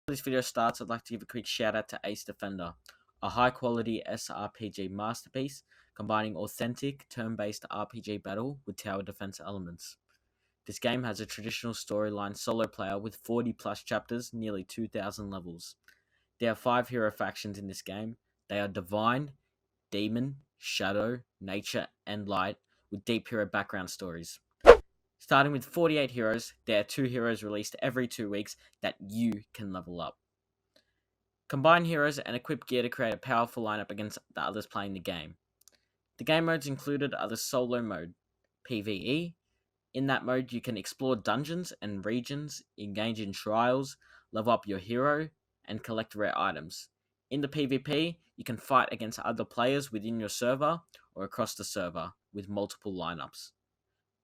This video starts, I'd like to give a quick shout out to Ace Defender, a high quality SRPG masterpiece combining authentic turn-based RPG battle with tower defense elements. This game has a traditional storyline solo player with 40 plus chapters, nearly 2,000 levels. There are 5 hero factions in this game. They are Divine, Demon, Shadow, Nature, and Light, with deep hero background stories. Starting with 48 heroes, there are 2 heroes released every 2 weeks that you can level up. Combine heroes and equip gear to create a powerful lineup against the others playing the game. The game modes included are the solo mode, PvE. In that mode, you can explore dungeons and regions, engage in trials, level up your hero, and collect rare items. In the PvP, you can fight against other players within your server or across the server with multiple lineups.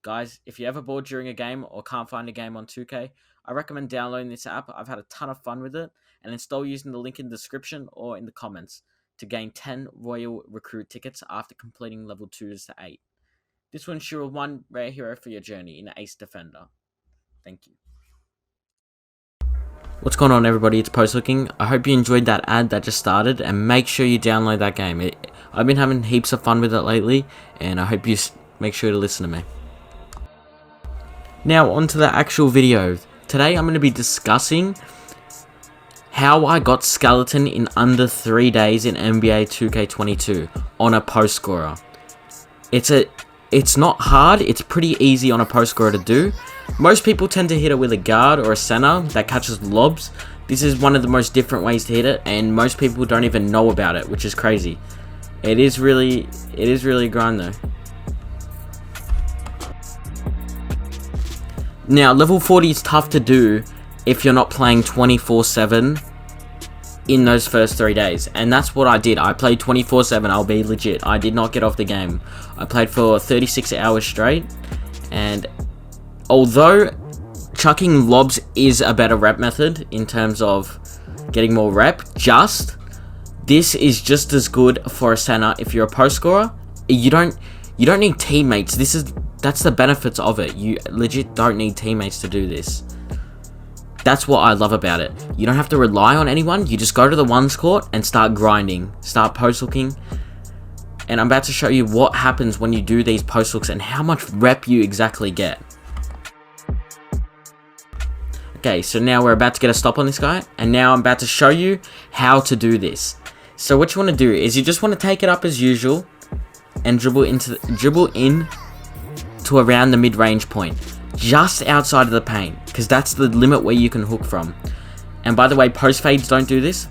Guys, if you're ever bored during a game or can't find a game on 2K, I recommend downloading this app. I've had a ton of fun with it, and install using the link in the description or in the comments to gain 10 Royal Recruit tickets after completing level 2s to 8. This will ensure 1 rare hero for your journey in Ace Defender. Thank you. What's going on, everybody? It's PostHooking. I hope you enjoyed that ad that just started, and make sure you download that game. I've been having heaps of fun with it lately, and I hope you make sure to listen to me. Now, on to the actual video. Today, I'm going to be discussing how I got Skeleton in under 3 days in NBA 2K22 on a post scorer. It's not hard, it's pretty easy on a post scorer to do. Most people tend to hit it with a guard or a center that catches lobs. This is one of the most different ways to hit it, and most people don't even know about it, which is crazy. It is really a grind though. Now, level 40 is tough to do if you're not playing 24/7 in those first 3 days. And that's what I did. I played 24/7, I'll be legit. I did not get off the game. I played for 36 hours straight. And although chucking lobs is a better rep method in terms of getting more rep, this is just as good for a center if you're a post scorer. You don't need teammates. That's the benefits of it. You legit don't need teammates to do this. That's what I love about it. You don't have to rely on anyone. You just go to the ones court and start grinding. Start post hooking. And I'm about to show you what happens when you do these post hooks and how much rep you exactly get. Okay, so now we're about to get a stop on this guy. And now I'm about to show you how to do this. So what you want to do is you just want to take it up as usual and dribble in to around the mid-range point, just outside of the paint, because that's the limit where you can hook from. And by the way, post fades don't do this.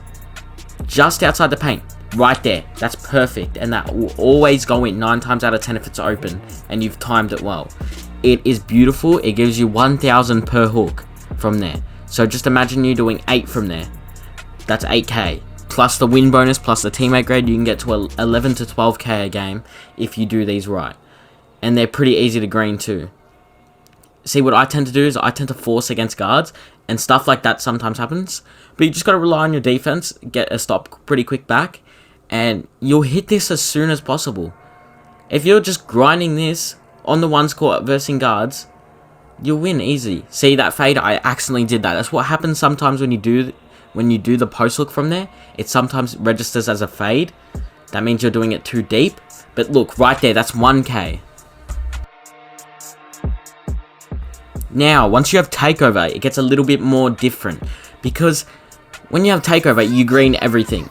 Just outside the paint, right there, that's perfect, and that will always go in 9 times out of 10 if it's open and you've timed it well. It is beautiful. It gives you 1,000 per hook from there. So just imagine you doing 8 from there. That's 8k plus the win bonus plus the teammate grade. You can get to 11 to 12k a game if you do these right. And they're pretty easy to green too. See, what I tend to do is I tend to force against guards, and stuff like that sometimes happens. But you just got to rely on your defense, get a stop pretty quick back, and you'll hit this as soon as possible. If you're just grinding this on the ones court versus guards, you'll win easy. See that fade? I accidentally did that. That's what happens sometimes when you do the post hook from there. It sometimes registers as a fade. That means you're doing it too deep. But look, right there, that's 1k. Now, once you have takeover, it gets a little bit more different, because when you have takeover, you green everything,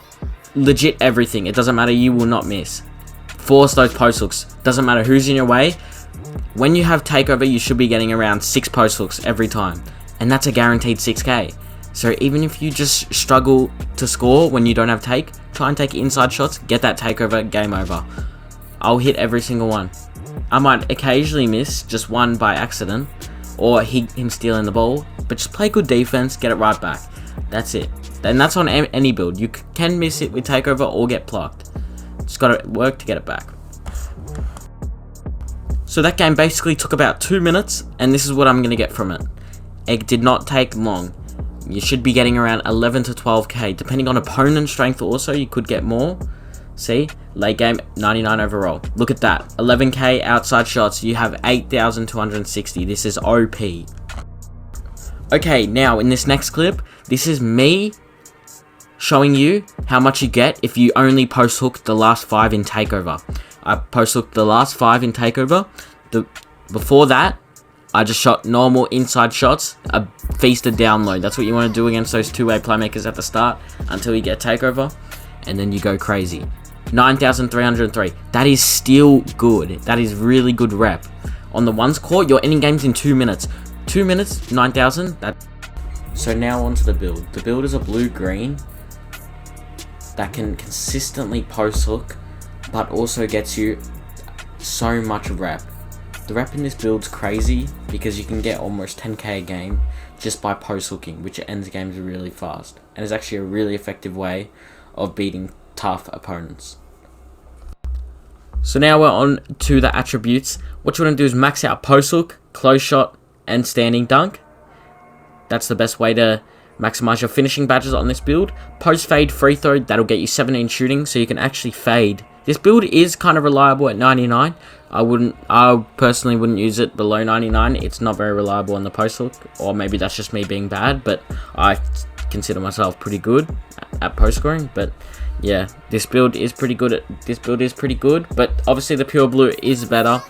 legit everything. It doesn't matter, you will not miss. Force those post hooks, doesn't matter who's in your way. When you have takeover, you should be getting around 6 post hooks every time, and that's a guaranteed 6k. So even if you just struggle to score when you don't have take, try and take inside shots, get that takeover, game over. I'll hit every single one. I might occasionally miss just one by accident, or him stealing the ball, but just play good defense, get it right back. That's it. And that's on any build. You can miss it with takeover or get plucked. Just gotta work to get it back. So that game basically took about 2 minutes, and this is what I'm gonna get from it. It did not take long. You should be getting around 11 to 12k, depending on opponent strength also, you could get more. See, late game, 99 overall. Look at that, 11k outside shots, you have 8,260. This is OP. Okay, now in this next clip, this is me showing you how much you get if you only post hook the last 5 in takeover. I post hooked the last 5 in takeover. Before that, I just shot normal inside shots, a feasted download. That's what you want to do against those two-way playmakers at the start until you get takeover, and then you go crazy. 9,303. That is still good. That is really good rep. On the ones court, you're ending games in 2 minutes. 2 minutes, 9,000. So now onto the build. The build is a blue-green that can consistently post hook, but also gets you so much rep. The rep in this build's crazy because you can get almost 10k a game just by post hooking, which ends games really fast, and is actually a really effective way of beating tough opponents. So now we're on to the attributes. What you want to do is max out post hook, close shot, and standing dunk. That's the best way to maximize your finishing badges on this build. Post fade free throw, that'll get you 17 shooting, so you can actually fade. This build is kind of reliable at 99. I personally wouldn't use it below 99. It's not very reliable on the post hook, or maybe that's just me being bad, but I consider myself pretty good at post scoring. But yeah, this build is pretty good. But obviously the pure blue is better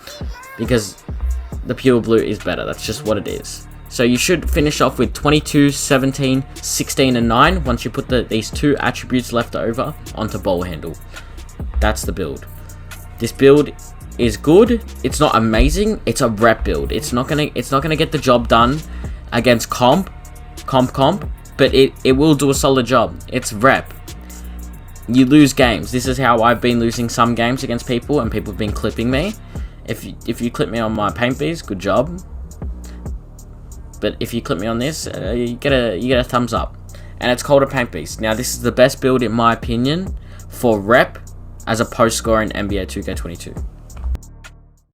because the pure blue is better. That's just what it is. So you should finish off with 22, 17, 16, and 9 once you put these 2 attributes left over onto ball handle. That's the build. This build is good. It's not amazing. It's a rep build. It's not gonna get the job done against comp, but it will do a solid job. It's rep. You lose games. This is how I've been losing some games against people, and people have been clipping me. If you clip me on my paint bees, good job. But if you clip me on this, you get a thumbs up. And it's called a paint beast. Now this is the best build in my opinion for rep as a post scorer in NBA 2K22.